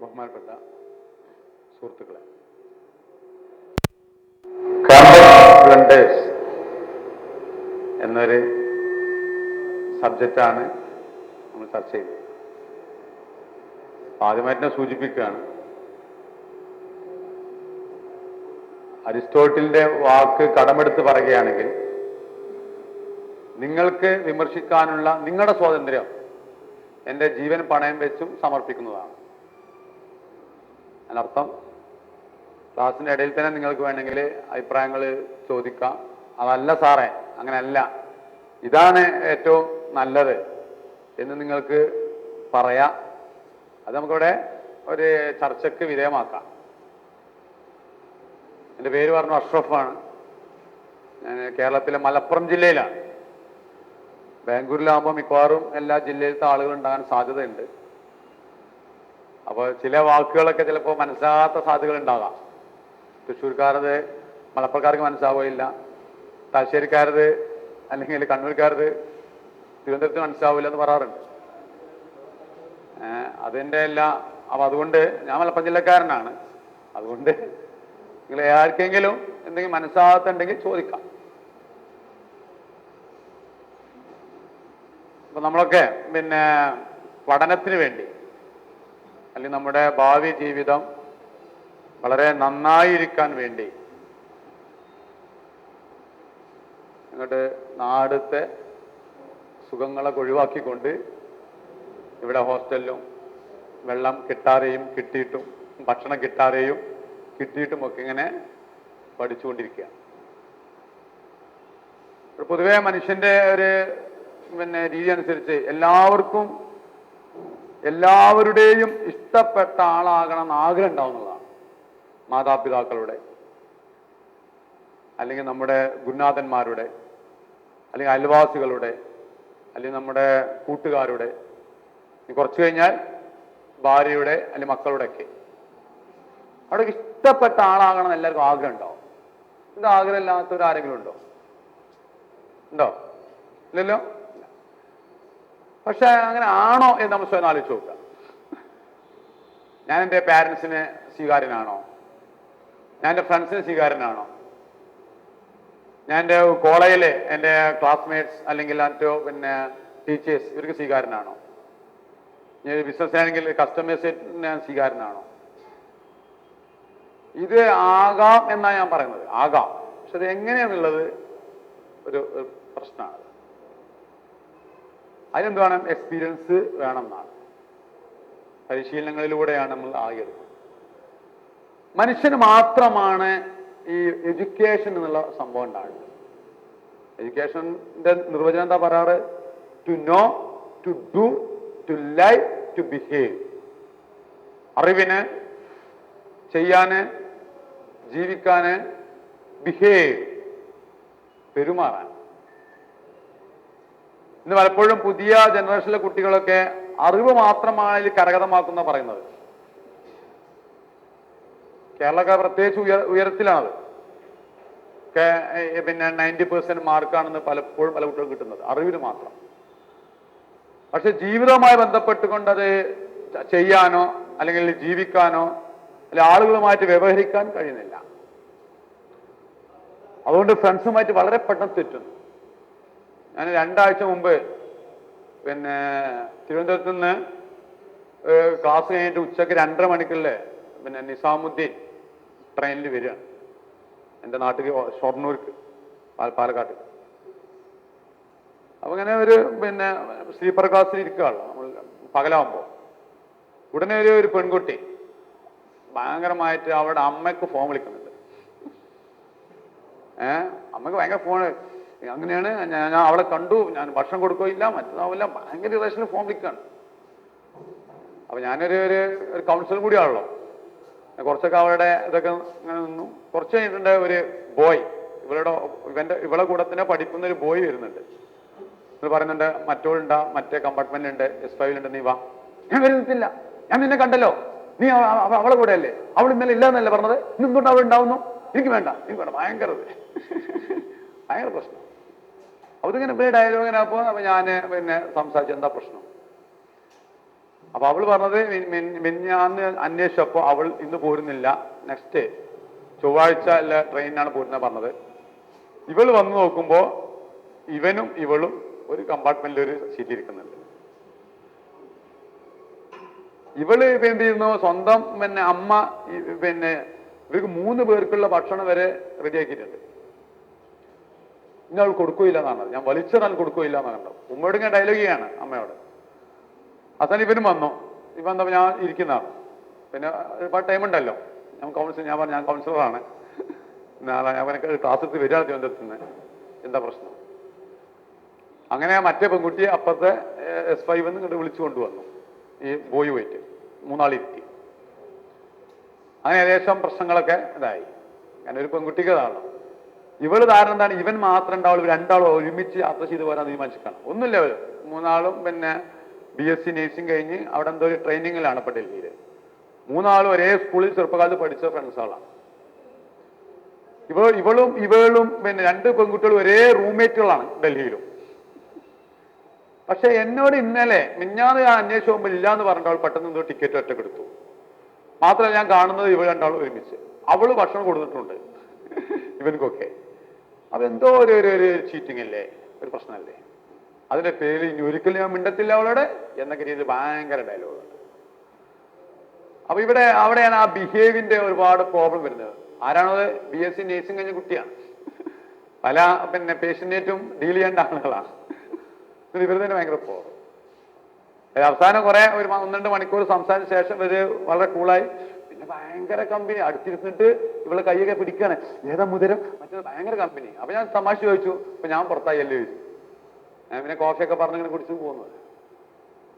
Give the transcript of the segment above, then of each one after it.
ബഹുമാനപ്പെട്ട സുഹൃത്തുക്കളെ, campus blunders എന്നൊരു സബ്ജക്റ്റാണ് നമ്മൾ ചർച്ച ചെയ്യുന്നത്. ആദ്യമായിട്ട് സൂചിപ്പിക്കുകയാണ്, അരിസ്റ്റോട്ടിലിന്റെ വാക്ക് കടമെടുത്ത് പറയുകയാണെങ്കിൽ, നിങ്ങൾക്ക് വിമർശിക്കാനുള്ള നിങ്ങളുടെ സ്വാതന്ത്ര്യം എൻ്റെ ജീവൻ പണയം വെച്ചും സമർപ്പിക്കുന്നതാണ്. അതിനർത്ഥം ക്ലാസ്സിൻ്റെ ഇടയിൽ തന്നെ നിങ്ങൾക്ക് വേണമെങ്കിൽ അഭിപ്രായങ്ങൾ ചോദിക്കാം. അതല്ല സാറേ, അങ്ങനെയല്ല, ഇതാണ് ഏറ്റവും നല്ലത് എന്ന് നിങ്ങൾക്ക് പറയാം. അത് നമുക്കിവിടെ ഒരു ചർച്ചയ്ക്ക് വിധേയമാക്കാം. എൻ്റെ പേര് പറഞ്ഞു അഷ്റഫാണ്. ഞാൻ കേരളത്തിലെ മലപ്പുറം ജില്ലയിലാണ്. ബാംഗ്ലൂരിലാകുമ്പോൾ മിക്കവാറും എല്ലാ ജില്ലയിലത്തെ ആളുകൾ ഉണ്ടാകാൻ സാധ്യതയുണ്ട്. അപ്പോൾ ചില വാക്കുകളൊക്കെ ചിലപ്പോൾ മനസ്സിലാകാത്ത സാധ്യതകൾ ഉണ്ടാകാം. തൃശ്ശൂർക്കാരത് മലപ്പുറക്കാർക്ക് മനസ്സിലാവുകയില്ല, തലശ്ശേരിക്കാരത് അല്ലെങ്കിൽ കണ്ണൂർക്കാരത് തിരുവനന്തപുരത്ത് മനസ്സിലാവില്ല എന്ന് പറയാറുണ്ട്. അതിൻ്റെ എല്ലാ അപ്പം അതുകൊണ്ട് ഞാൻ മലപ്പുറം ജില്ലക്കാരനാണ്. അതുകൊണ്ട് നിങ്ങൾ ആർക്കെങ്കിലും എന്തെങ്കിലും മനസ്സിലാകാത്തുണ്ടെങ്കിൽ ചോദിക്കാം. അപ്പൊ നമ്മളൊക്കെ പഠനത്തിന് വേണ്ടി അല്ലെങ്കിൽ നമ്മുടെ ഭാവി ജീവിതം വളരെ നന്നായിരിക്കാൻ വേണ്ടി ഇങ്ങോട്ട് നാടത്തെ സുഖങ്ങളൊക്കെ ഒഴിവാക്കിക്കൊണ്ട് ഇവിടെ ഹോസ്റ്റലിലും വെള്ളം കിട്ടാതെയും കിട്ടിയിട്ടും ഭക്ഷണം കിട്ടാതെയും കിട്ടിയിട്ടും ഒക്കെ ഇങ്ങനെ പഠിച്ചുകൊണ്ടിരിക്കുക. പൊതുവെ മനുഷ്യന്റെ ഒരു രീതി അനുസരിച്ച് എല്ലാവരുടെയും ഇഷ്ടപ്പെട്ട ആളാകണം എന്ന് ആഗ്രഹം ഉണ്ടാവുന്നതാണ്. മാതാപിതാക്കളുടെ, അല്ലെങ്കിൽ നമ്മുടെ ഗുരുനാഥന്മാരുടെ, അല്ലെങ്കിൽ അയൽവാസികളുടെ, അല്ലെങ്കിൽ നമ്മുടെ കൂട്ടുകാരുടെ, കുറച്ചു കഴിഞ്ഞാൽ ഭാര്യയുടെ അല്ലെങ്കിൽ മക്കളുടെ ഒക്കെ അവിടെ ഇഷ്ടപ്പെട്ട ആളാകണം എന്ന് എല്ലാവർക്കും ആഗ്രഹം ഉണ്ടാവും. ഇത് ആഗ്രഹം ഇല്ലാത്തവരാരെങ്കിലും ഉണ്ടോ? ഉണ്ടോ? ഇല്ലല്ലോ. പക്ഷെ അങ്ങനെ ആണോ എന്ന് നമ്മൾ സ്വയം ആലോചിച്ച് നോക്കുക. ഞാൻ എൻ്റെ പാരൻസിന് സ്വീകാര്യനാണോ? ഞാൻ എൻ്റെ ഫ്രണ്ട്സിന് സ്വീകാര്യനാണോ? ഞാൻ എൻ്റെ കോളേജിലെ എൻ്റെ ക്ലാസ്മേറ്റ്സ് അല്ലെങ്കിൽ മറ്റോ ടീച്ചേഴ്സ് ഇവർക്ക് സ്വീകാര്യനാണോ? ഞാൻ ബിസിനസ് ആണെങ്കിൽ കസ്റ്റമേഴ്സിന് സ്വീകാര്യനാണോ? ഇത് ആകാം എന്നാണ് ഞാൻ പറയുന്നത്. ആകാം. പക്ഷെ അത് എങ്ങനെയാണെന്നുള്ളത് ഒരു പ്രശ്നമാണ്. അതിനെന്ത് വേണം? എക്സ്പീരിയൻസ് വേണം എന്നാണ്. പരിശീലനങ്ങളിലൂടെയാണ് നമ്മൾ ആയത്. മനുഷ്യന് മാത്രമാണ് ഈ എഡ്യൂക്കേഷൻ എന്നുള്ള സംഭവം ഉണ്ടാകുന്നത്. എഡ്യൂക്കേഷന്റെ നിർവചനം എന്താ പറയാറ്? To know, to do, to live, to behave. അറിവിന്, ചെയ്യാന്, ജീവിക്കാന്, ബിഹേവ്, പെരുമാറാൻ. ഇന്ന് പലപ്പോഴും പുതിയ ജനറേഷനിലെ കുട്ടികളൊക്കെ അറിവ് മാത്രമാണ് ഇതിൽ കരഗതമാക്കുന്ന പറയുന്നത്. കേരളക്കാർ പ്രത്യേകിച്ച് ഉയരത്തിലാണത്. 90% മാർക്കാണെന്ന് പലപ്പോഴും പല കുട്ടികളും കിട്ടുന്നത് അറിവിന് മാത്രം. പക്ഷെ ജീവിതവുമായി ബന്ധപ്പെട്ടുകൊണ്ട് അത് ചെയ്യാനോ അല്ലെങ്കിൽ ജീവിക്കാനോ അല്ലെങ്കിൽ ആളുകളുമായിട്ട് വ്യവഹരിക്കാൻ കഴിയുന്നില്ല. അതുകൊണ്ട് ഫ്രണ്ട്സുമായിട്ട് വളരെ പെട്ടെന്ന് തെറ്റുന്നു. ഞാൻ 2 ആഴ്ച മുമ്പ് തിരുവനന്തപുരത്ത് നിന്ന് ക്ലാസ് കഴിഞ്ഞിട്ട് ഉച്ചയ്ക്ക് 2:30 മണിക്കുള്ള നിസാമുദ്ദീൻ ട്രെയിനിൽ വരികയാണ് എൻ്റെ നാട്ടിൽ ഷൊർണൂർക്ക്, പാലക്കാട്ട്. അപ്പൊ ഇങ്ങനെ ഒരു സ്ലീപ്പർ ക്ലാസ്സിൽ ഇരിക്കുകയാണ് നമ്മൾ പകലാകുമ്പോൾ. ഉടനെ ഒരു പെൺകുട്ടി ഭയങ്കരമായിട്ട് അവിടെ അമ്മയ്ക്ക് ഫോൺ വിളിക്കുന്നുണ്ട്. അമ്മയ്ക്ക് ഭയങ്കര ഫോണ്. അങ്ങനെയാണ് ഞാൻ അവളെ കണ്ടു, ഞാൻ ഭക്ഷണം കൊടുക്കുകയില്ല, മറ്റന്നാവില്ല, ഭയങ്കര റിലേഷനിൽ ഫോൺ വിളിക്കുകയാണ്. അപ്പൊ ഞാനൊരു കൗൺസിലർ കൂടിയാണല്ലോ. കുറച്ചൊക്കെ അവളുടെ ഇതൊക്കെ ഇങ്ങനെ നിന്നു. കുറച്ച് കഴിഞ്ഞിട്ടുണ്ട് ഒരു ബോയ്, ഇവളെ കൂടെ തന്നെ പഠിക്കുന്ന ഒരു ബോയ് വരുന്നുണ്ട്. ഇത് പറയുന്നുണ്ട്, മറ്റോളുണ്ടാ, മറ്റേ കമ്പാർട്ട്മെന്റിലുണ്ട്, S5 നീ വാ. ഞാൻ വരുന്നില്ല, ഞാൻ നിന്നെ കണ്ടല്ലോ, നീ അവളെ കൂടെ അല്ലേ, അവൾ ഇന്നലെ ഇല്ലാന്നല്ലേ പറഞ്ഞത്, ഇന്നെന്തുകൊണ്ട് അവൾ ഉണ്ടാവുന്നു? എനിക്ക് വേണ്ട. ഭയങ്കര പ്രശ്നം. അവരിങ്ങനെ ഡയലോഗിനെ അപ്പൊ ഞാൻ സംസാരിച്ചു, എന്താ പ്രശ്നം? അപ്പൊ അവൾ പറഞ്ഞത് മിനിഞ്ഞാന്ന് അന്വേഷിച്ചപ്പോ അവൾ ഇന്ന് പോരുന്നില്ല, നെക്സ്റ്റ് ചൊവ്വാഴ്ച അല്ല ട്രെയിനിനാണ് പോരുന്നത് പറഞ്ഞത്. ഇവൾ വന്നു നോക്കുമ്പോ ഇവനും ഇവളും ഒരു കമ്പാർട്ട്മെന്റിൽ ഒരു സീറ്റ് ഇരിക്കുന്നുണ്ട്. ഇവള് ഇപ്പൊ എന്ത് ചെയ്യുന്നു, സ്വന്തം അമ്മ ഇവർക്ക് 3 പേർക്കുള്ള ഭക്ഷണം വരെ റെഡിയാക്കിയിട്ടുണ്ട്. ഇനി അവൾ കൊടുക്കുകയില്ല എന്നാണ്, ഞാൻ വലിച്ചെന്നാൽ കൊടുക്കുകയില്ല എന്നാണ് കണ്ടത്. ഉമ്മയോട് ഇങ്ങനെ ഡയലോഗ് ചെയ്യാണ് അമ്മയോട്. അവസാനം ഇവനും വന്നു. ഇവൻ എന്താ ഞാൻ ഇരിക്കുന്നതാണ്, പിന്നെ ഒരുപാട് ടൈം ഉണ്ടല്ലോ, ഞാൻ പറഞ്ഞു ഞാൻ കൗൺസിലറാണ്, നാളെ അവനൊക്കെ ക്ലാസ് എടുത്ത് വരികയാണ് തിരുവനന്തപുരത്ത്, എന്താ പ്രശ്നം? അങ്ങനെ മറ്റേ പെൺകുട്ടിയെ അപ്പുറത്തെ S5 ഇങ്ങോട്ട് വിളിച്ചു കൊണ്ടുവന്നു. ഈ ബോയ് പോയിട്ട് 3 ആളിരുത്തി. അങ്ങനെ ഏകദേശം പ്രശ്നങ്ങളൊക്കെ ഇതായി. അങ്ങനെ ഒരു പെൺകുട്ടിക്ക് ഇതാണ്. ഇവള് ധാരണ എന്താണ്, ഇവൻ മാത്രം ഉണ്ടാവുള്ളൂ, 2 ആളും ഒരുമിച്ച് യാത്ര ചെയ്ത് പോരാൻ തീരുമാനിച്ചിട്ടാണ്. ഒന്നുമില്ല, അവര് 3 ആളും BSc നേഴ്സിംഗ് കഴിഞ്ഞ് അവിടെ എന്തോ ഒരു ട്രെയിനിങ്ങിലാണ് ഇപ്പൊ ഡൽഹിയിൽ. 3 ആളും ഒരേ സ്കൂളിൽ ചെറുപ്പകാലത്ത് പഠിച്ച ഫ്രണ്ട്സുകളാണ്. ഇവളും 2 പെൺകുട്ടികളും ഒരേ റൂംമേറ്റുകളാണ് ഡൽഹിയിലും. പക്ഷെ എന്നോട് ഇന്നലെ മിഞ്ഞാന്ന് ഞാൻ അന്വേഷിച്ച് പോകുമ്പോൾ ഇല്ല എന്ന് പറഞ്ഞാൽ പെട്ടെന്ന് എന്തോ ടിക്കറ്റ് ഒറ്റക്കെടുത്തു. മാത്രമല്ല ഞാൻ കാണുന്നത് ഇവർ 2 ആളും ഒരുമിച്ച്. അവള് ഭക്ഷണം കൊടുത്തിട്ടുണ്ട് ഇവനക്കൊക്കെ. അപ്പൊ എന്തോ ഒരു ചീറ്റിംഗ് അല്ലേ, ഒരു പ്രശ്നമല്ലേ? അതിന്റെ പേര് ഇനി ഒരിക്കലും ഞാൻ മിണ്ടത്തില്ല അവളോട് എന്നൊക്കെ രീതിയിൽ ഭയങ്കര ഡയലോഗുണ്ട്. അപ്പൊ അവിടെയാണ് ആ ബിഹേവിയറിന്റെ ഒരുപാട് പ്രോബ്ലം വരുന്നത്. ആരാണത്? BSc നേഴ്സിംഗ് കഴിഞ്ഞ കുട്ടിയാണ്. പല പേഷ്യന്റേറ്റും ഡീൽ ചെയ്യേണ്ട ആളുകളാണ്. ഇവർ തന്നെ ഭയങ്കര പ്രോബ്ലം. അവസാനം കുറെ ഒരു 1-2 മണിക്കൂർ സംസാരിച്ച ശേഷം ഇവര് വളരെ കൂളായി. പിന്നെ ഭയങ്കര കമ്പനി, അടുത്തിരുന്നിട്ട് ഇവളെ കൈയൊക്കെ പിടിക്കാണ്, ഏതാ മുതരം മറ്റേത്, ഭയങ്കര കമ്പനി. അപ്പൊ ഞാൻ തമാശ ചോദിച്ചു, അപ്പൊ ഞാൻ പുറത്തായല്ലേ ചോദിച്ചു. ഞാൻ പിന്നെ കോഫിയൊക്കെ പറഞ്ഞിങ്ങനെ കുടിച്ചു പോകുന്നത്.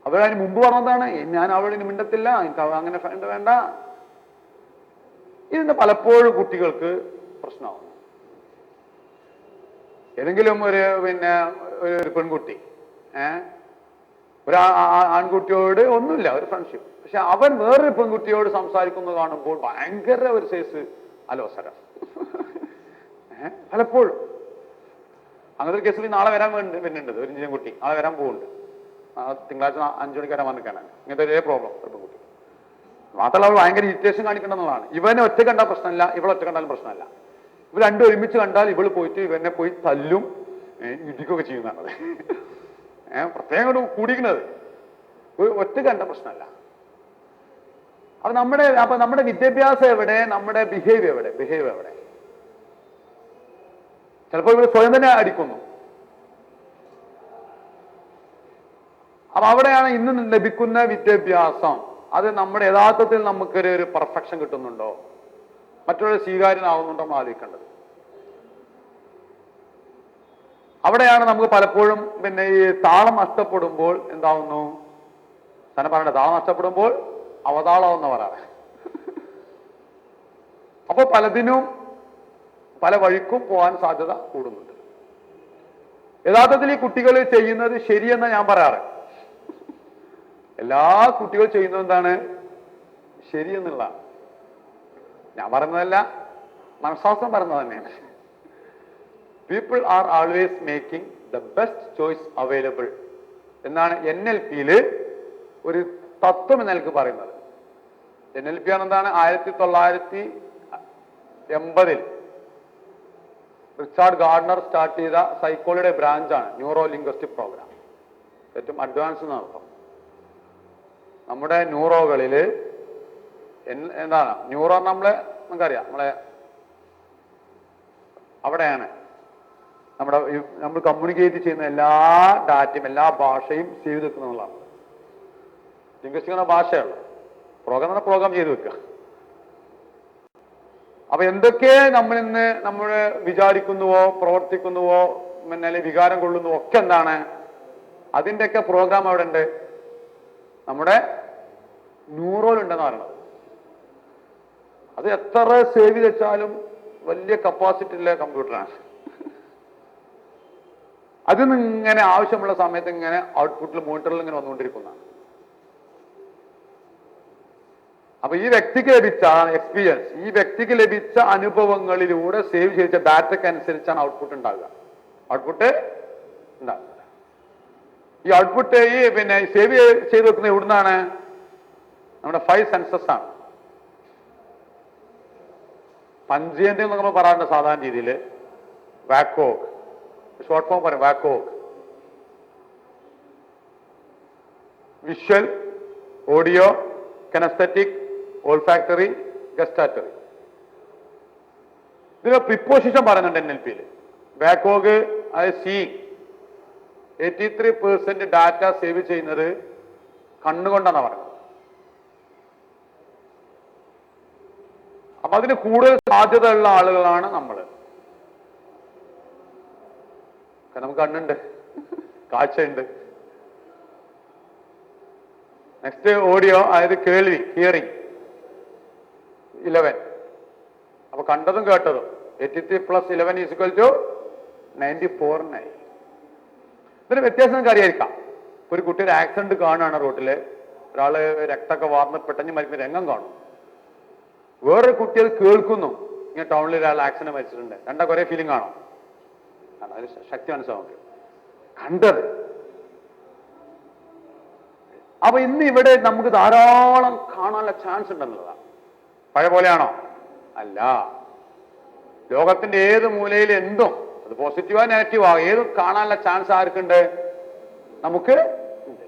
അവരതിന് മുമ്പ് പറഞ്ഞതാണ് ഞാൻ അവളിന് മിണ്ടത്തില്ല, എനിക്ക് അങ്ങനെ ഫ്രണ്ട് വേണ്ട. ഇതിന്റെ പലപ്പോഴും കുട്ടികൾക്ക് പ്രശ്നമാവും. ഏതെങ്കിലും ഒരു പെൺകുട്ടി ഒരു ആൺകുട്ടിയോട് ഒന്നുമില്ല, ഒരു ഫ്രണ്ട്ഷിപ്പ്, പക്ഷെ അവൻ വേറൊരു പെൺകുട്ടിയോട് സംസാരിക്കുന്നത് കാണുമ്പോൾ ഭയങ്കര ഒരു സൈസ് അലോസരം. പലപ്പോഴും അങ്ങനത്തെ ഒരു കേസിൽ നാളെ വരാൻ വരുന്നുണ്ട്. ഒരു ഇന്ത്യൻ കുട്ടി നാളെ വരാൻ പോകുന്നുണ്ട്. തിങ്കളാഴ്ച 5 മണിക്ക് വരാൻ വന്നിട്ടാണ്. ഇങ്ങനത്തെ ഒരേ പ്രോബ്ലം ഒരു പെൺകുട്ടി. മാത്രമല്ല അവൾ ഭയങ്കര ഇറിറ്റേഷൻ കാണിക്കണമെന്നുള്ളതാണ്. ഇവനെ ഒറ്റ കണ്ടാൽ പ്രശ്നമല്ല, ഇവളെ ഒറ്റ കണ്ടാലും പ്രശ്നമല്ല. ഇവർ 2 ഒരുമിച്ച് കണ്ടാൽ ഇവള് പോയിട്ട് ഇവനെ പോയി തല്ലും ഇടിക്കുകയൊക്കെ ചെയ്യുന്നതാണ്. പ്രത്യേകം കൂടിക്കുന്നത്. ഒറ്റ കണ്ട പ്രശ്നമല്ല. അപ്പൊ നമ്മുടെ വിദ്യാഭ്യാസം എവിടെ, നമ്മുടെ ബിഹേവിയർ എവിടെ? ചിലപ്പോൾ ഇവർ സ്വയം തന്നെ അടിക്കുന്നു. അപ്പൊ അവിടെയാണ് ഇന്ന് ലഭിക്കുന്ന വിദ്യാഭ്യാസം, അത് നമ്മുടെ യഥാർത്ഥത്തിൽ നമുക്കൊരു പെർഫെക്ഷൻ കിട്ടുന്നുണ്ടോ, മറ്റുള്ള സ്വീകാര്യനാവുന്നുണ്ടോ എന്ന് ആലോചിക്കേണ്ടത്. അവിടെയാണ് നമുക്ക് പലപ്പോഴും ഈ താളം നഷ്ടപ്പെടുമ്പോൾ എന്താവുന്നു, തന്നെ പറയണ്ട, താളം നഷ്ടപ്പെടുമ്പോൾ അവതാളം എന്ന് പറയാറ്. അപ്പൊ പലതിനും പല വഴിക്കും പോകാൻ സാധ്യത കൂടുന്നുണ്ട്. യഥാർത്ഥത്തിൽ ഈ കുട്ടികൾ ചെയ്യുന്നത് ശരിയെന്ന് ഞാൻ പറയാറ്. എല്ലാ കുട്ടികളും ചെയ്യുന്നത് എന്താണ്? ശരിയെന്നുള്ളതാണ്. ഞാൻ പറയുന്നതല്ല, മനഃശാസ്ത്രം പറയുന്നത് തന്നെയാണ്. People are always making the best choice available എന്നാണ് NLPയിൽ ഒരു തത്വം എന്ന് എനിക്ക് പറയുന്നത്. NLP ആണ് എന്താണ്? 1980 റിച്ചാർഡ് ഗാർഡനർ സ്റ്റാർട്ട് ചെയ്ത സൈക്കോളജിയുടെ ബ്രാഞ്ചാണ് ന്യൂറോ ലിംഗ്വിസ്റ്റിക് പ്രോഗ്രാം. ഏറ്റവും അഡ്വാൻസ് എന്നർത്ഥം. നമ്മുടെ ന്യൂറോകളിൽ എന്താണ് ന്യൂറോ? നമുക്കറിയാം, അവിടെയാണ് നമ്മൾ കമ്മ്യൂണിക്കേറ്റ് ചെയ്യുന്ന എല്ലാ ഡാറ്റയും എല്ലാ ഭാഷയും ചെയ്തു വെക്കുന്നതാണ്. ലിംഗ്വിസ്റ്റിക് എന്ന ഭാഷയുള്ളൂ, പ്രോഗ്രാം ചെയ്തു വെക്കുക. അപ്പൊ എന്തൊക്കെ നമ്മൾ വിചാരിക്കുന്നുവോ പ്രവർത്തിക്കുന്നുവോ അല്ലെങ്കിൽ വികാരം കൊള്ളുന്നുവോ ഒക്കെ എന്താണ്, അതിൻ്റെയൊക്കെ പ്രോഗ്രാം അവിടെ ഉണ്ട്, നമ്മുടെ ന്യൂറോയിലുണ്ടെന്ന് പറയുന്നത്. അത് എത്ര സേവ് ചെയ്ത് വെച്ചാലും വലിയ കപ്പാസിറ്റി ഉള്ള കമ്പ്യൂട്ടറാണ്. അതിൽ നിന്ന് ഇങ്ങനെ ആവശ്യമുള്ള സമയത്ത് ഇങ്ങനെ ഔട്ട്പുട്ടിൽ മോണിറ്ററിൽ ഇങ്ങനെ വന്നുകൊണ്ടിരിക്കുന്നതാണ്. അപ്പൊ ഈ വ്യക്തിക്ക് ലഭിച്ച എക്സ്പീരിയൻസ്, ഈ വ്യക്തിക്ക് ലഭിച്ച അനുഭവങ്ങളിലൂടെ സേവ് ചെയ്ത ഡാറ്റയ്ക്ക് അനുസരിച്ചാണ് ഔട്ട്പുട്ട് ഉണ്ടാകുക. ഈ ഔട്ട്പുട്ട് സേവ് ചെയ്ത് വെക്കുന്നത് എവിടുന്നാണ്? നമ്മുടെ 5 സെൻസസ് ആണ്. പഞ്ചേന്ദ്രിയം എന്നൊക്കെ നമ്മൾ പറയാറുണ്ട് സാധാരണ രീതിയിൽ. വാക്കോഗ്, ഷോർട്ട് ഫോം പറയും VAKOG. Visual, audio, kinesthetic, olfactory, gustatory. ഇതിന് പ്രിപ്പോസിഷൻ പറയുന്നുണ്ട് NLP-യിൽ. വാക്കോഗ് അത് സീയിങ്. 83% ഡാറ്റ സേവ് ചെയ്യുന്നത് കണ്ണുകൊണ്ടാണ് പറയുന്നത്. അപ്പൊ അതിന് കൂടുതൽ സാധ്യതയുള്ള ആളുകളാണ് നമ്മൾ. നമുക്ക് കണ്ണുണ്ട്, കാഴ്ചയുണ്ട്. നെക്സ്റ്റ് ഓഡിയോ, അതായത് കേൾവി, ഹിയറിംഗ് 11. അപ്പൊ കണ്ടതും കേട്ടതും 83 + 11 = 94. ഇതിന് വ്യത്യാസം നിങ്ങൾക്ക് അറിയായിരിക്കാം. ഒരു കുട്ടി ഒരു ആക്സിഡന്റ് കാണുകയാണ് റോട്ടില്, ഒരാള് രക്തമൊക്കെ വാർന്ന് പെട്ടെന്ന് മരിക്കുന്ന രംഗം കാണും. വേറൊരു കുട്ടി അത് കേൾക്കുന്നു, ഇങ്ങനെ ടൗണിൽ ഒരാൾ ആക്സിഡന്റ് മരിച്ചിട്ടുണ്ട്. രണ്ടൊക്കെ ഒരേ ഫീലിംഗ് ആണോ? അതിന് ശക്തി മനസ്സിലാവും. കണ്ടത്. അപ്പൊ ഇന്ന് ഇവിടെ നമുക്ക് ധാരാളം കാണാനുള്ള ചാൻസ് ഉണ്ടെന്നുള്ളതാണ്. പഴയ പോലെയാണോ? അല്ല. ലോകത്തിന്റെ ഏത് മൂലയിൽ എന്തും, അത് പോസിറ്റീവോ നെഗറ്റീവോ ഏതും കാണാനുള്ള ചാൻസ് ആർക്കുണ്ട്? നമുക്ക് ഉണ്ട്.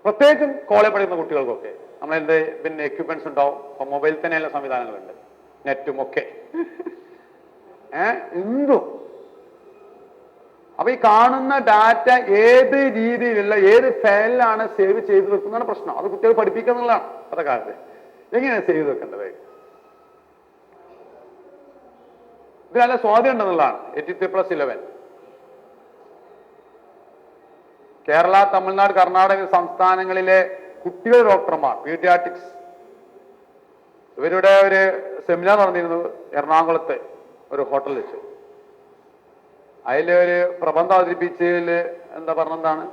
പ്രത്യേകിച്ചും കോളേജ് പഠിക്കുന്ന കുട്ടികൾക്കൊക്കെ നമ്മളെന്ത് പിന്നെ എക്യുപ്മെന്റ്സ് ഉണ്ടാവും. ഇപ്പൊ മൊബൈൽ തന്നെയുള്ള സംവിധാനങ്ങളുണ്ട്, നെറ്റും ഒക്കെ. എന്തും. അപ്പൊ ഈ കാണുന്ന ഡാറ്റ ഏത് രീതിയിലുള്ള ഏത് ഫയലിലാണ് സേവ് ചെയ്ത് വെക്കുന്നതാണ് പ്രശ്നം. അത് കുട്ടികൾ പഠിപ്പിക്കുക എന്നുള്ളതാണ് അത്ര കാലത്ത്. എങ്ങനെയാണ് സേവ് വെക്കേണ്ടത്? ഇത് നല്ല സ്വാധീനം ഉണ്ടെന്നുള്ളതാണ്. 83 + 11. കേരള, തമിഴ്നാട്, കർണാടക സംസ്ഥാനങ്ങളിലെ കുട്ടികൾ ഡോക്ടർമാർ, പീഡിയാട്രിക്സ്, ഇവരുടെ ഒരു സെമിനാർ നടന്നിരുന്നു എറണാകുളത്ത് ഒരു ഹോട്ടലിൽ വെച്ച്. അതിലൊരു പ്രബന്ധം അവതരിപ്പിച്ചതിൽ എന്താ പറഞ്ഞെന്താണ്,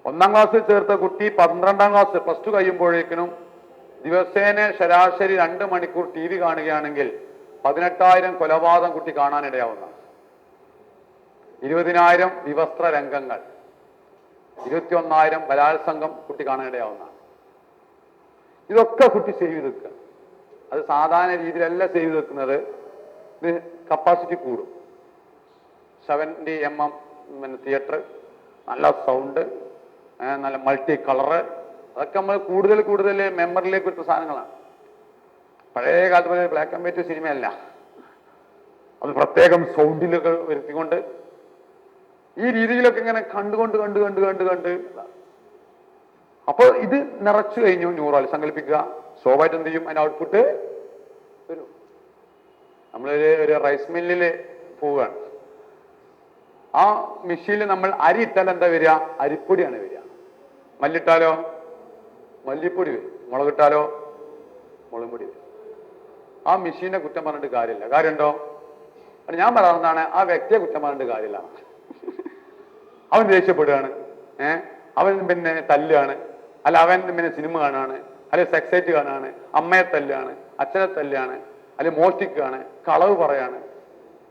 1ാം ക്ലാസ്സിൽ ചേർത്ത കുട്ടി 12ാം ക്ലാസ് +2 കഴിയുമ്പോഴേക്കിനും ദിവസേന ശരാശരി 2 മണിക്കൂർ TV കാണുകയാണെങ്കിൽ 18,000 കൊലപാതകം കുട്ടി കാണാനിടയാവുന്ന, 20,000 വിവസ്ത്ര രംഗങ്ങൾ, 21,000 ബലാത്സംഗം കുട്ടി കാണാനിടയാവുന്ന. ഇതൊക്കെ കുട്ടി സേവ് ചെയ്ത് വെക്കുക. അത് സാധാരണ രീതിയിലല്ല സേവ് ചെയ്ത് വെക്കുന്നത്. ഇത് കപ്പാസിറ്റി കൂടും. 70 mm തിയേറ്റർ, നല്ല സൗണ്ട്, നല്ല മൾട്ടി കളറ്, അതൊക്കെ നമ്മൾ കൂടുതൽ മെമ്മറിയിലേക്ക് വരുന്ന സാധനങ്ങളാണ്. പഴയ കാലത്ത് പോലെ ബ്ലാക്ക് ആൻഡ് വൈറ്റ് സിനിമയല്ല. അത് പ്രത്യേകം സൗണ്ടിലൊക്കെ വരുത്തിക്കൊണ്ട് ഈ രീതിയിലൊക്കെ ഇങ്ങനെ കണ്ട് അപ്പോൾ ഇത് നിറച്ചു കഴിഞ്ഞു ന്യൂറൽ സങ്കല്പിക്കുക. സ്വാഭാവികം എന്ത് ചെയ്യും? അതിന്റെ ഔട്ട്പുട്ട് വരും. നമ്മളൊരു റൈസ് മില്ലില് പോവുകയാണ്. ആ മെഷീനിൽ നമ്മൾ അരി ഇട്ടാൽ എന്താ വരിക? അരിപ്പൊടിയാണ് വരിക. മല്ലിട്ടാലോ മല്ലിപ്പൊടി വരും. മുളകിട്ടാലോ മുളക് പൊടി വരും. ആ മെഷീനെ കുറ്റം പറഞ്ഞിട്ട് കാര്യമില്ല. കാര്യമുണ്ടോ? ഞാൻ പറയുന്നതാണ്, ആ വ്യക്തിയെ കുറ്റം പറഞ്ഞിട്ട് കാര്യമില്ല. അവൻ ദേഷ്യപ്പെടുകയാണ്, അവൻ പിന്നെ തല്ലുകയാണ്, അല്ല അവൻ പിന്നെ സിനിമ കാണുകയാണ്, അല്ലെ സെക്സൈറ്റ് കാണുകയാണ്, അമ്മയെ തല്ലുകയാണ്, അച്ഛനെ തല്ലുകയാണ്, അല്ലെ മോഷ്ടിക്കുകയാണ്, കളവ് പറയാണ്,